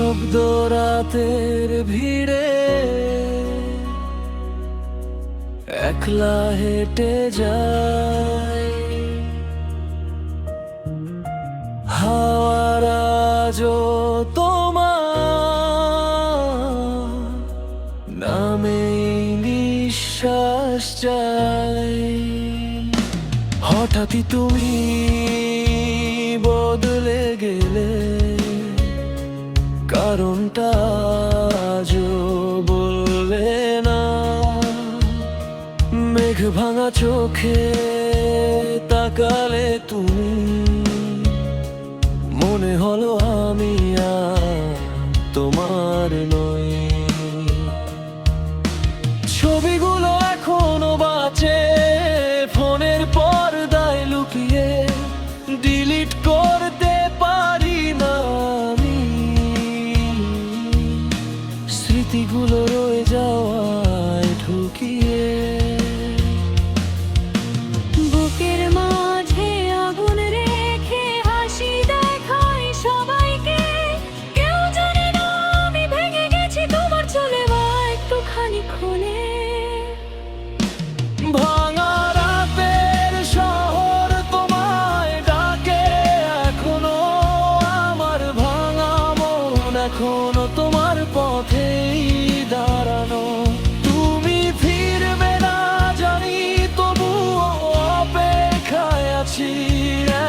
নিস্তব্ধ রাতের ভিড়ে একলা হেঁটে যায়, হাওয়ার আজও তোমার নামে নিঃশ্বাস যায়। হঠাৎই তুমি বদলে গেলে, কারণটা আজও বললে না। মেঘ ভাঙা চোখে তাকালে তুমি, মনে হলো আমি আর তোমার নই। ছবিগুলো এখনো বাঁচে ফোনের পর্দায় লুকিয়ে, ডিলিট করতে পারি না আমি। স্মৃতিগুলো রয়ে যাওয়ায় ঢুকিয়ে, বুকের মাঝে আগুন রেখে হাসি দেখাই সবাইকে। কেউ জানে না আমি ভেঙে গেছি তোমার চলে বা একটুখানি খুলে। ভাঙা রাতের শহর তোমায় ডাকে এখনো, আমার ভাঙা মন এখনো তোমার পথেই দাঁড়ানো। তুমি ফিরবে না জানি, তবুও অপেক্ষায় আছি।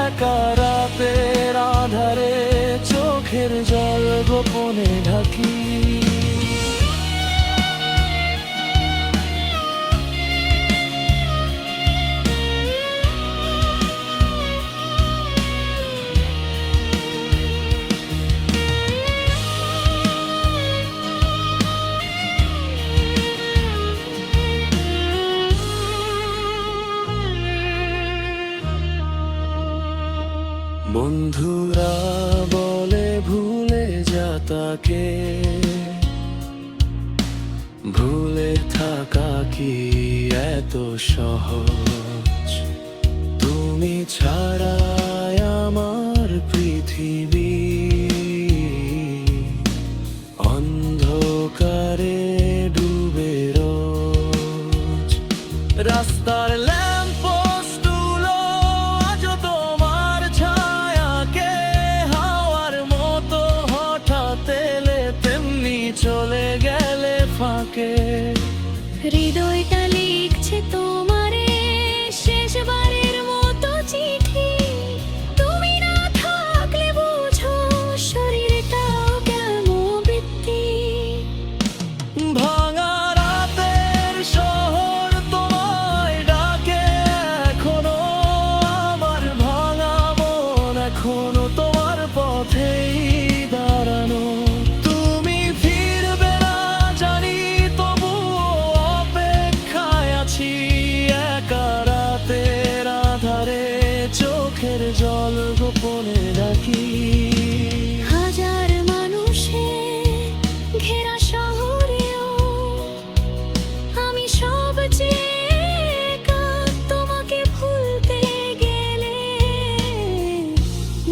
একা রাতের আধারে চোখের জল গোপনে ঢাকি। বন্ধুরা বলে ভুলে যা তাকে, ভুলে থাকা কি এত সহজ? তুমি ছাড়াই আমার পৃথিবী অন্ধকারে ডুবে রোজ। রাস্তার ল্যাম্পপোস্টগুলো আজও তোমার ছায়াকে, হাওয়ার মতো হঠাৎ এলে তেমনি চলে গেলে ফাঁকে। হৃদয়টা লিখছে তোমারে শেষবারের মতো চিঠি। তুমি না থাকলে বুঝো শরীরটাও কেমন বৃত্তি। ভাঙা রাতের শহর তোমায় ডাকে এখনো, আমার ভাঙা মন এখনো তোমার পথেই দাঁড়ানো। তুমি ফিরবে না জানি, তবুও অপেক্ষায় আছি। একা রাতের আধারে চোখের জল গোপনে রাখি। হাজার মানুষে ঘেরা শহরেও আমি সবচেয়ে একা। তোমাকে ভুলতে গেলে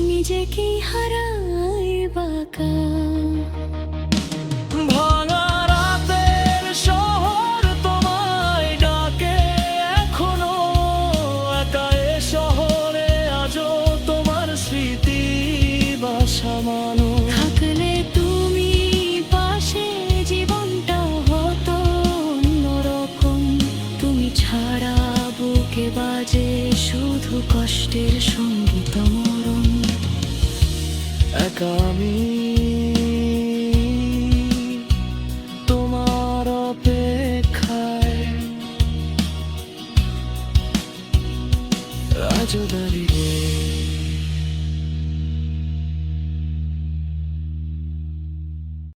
নিজেকেই হারাই বাঁকা। ভাঙা রাতের শহর তোমায় ডাকে এখনো, একা এ শহরে আজও তোমার স্মৃতি বাসা মানো। থাকলে তুমি পাশে জীবনটা হতো অন্যরকম। তুমি ছাড়া বুকে বাজে শুধু কষ্টের সঙ্গীত মরণ। একা আমি তোমার অপেক্ষায় আজও দাঁড়িয়ে।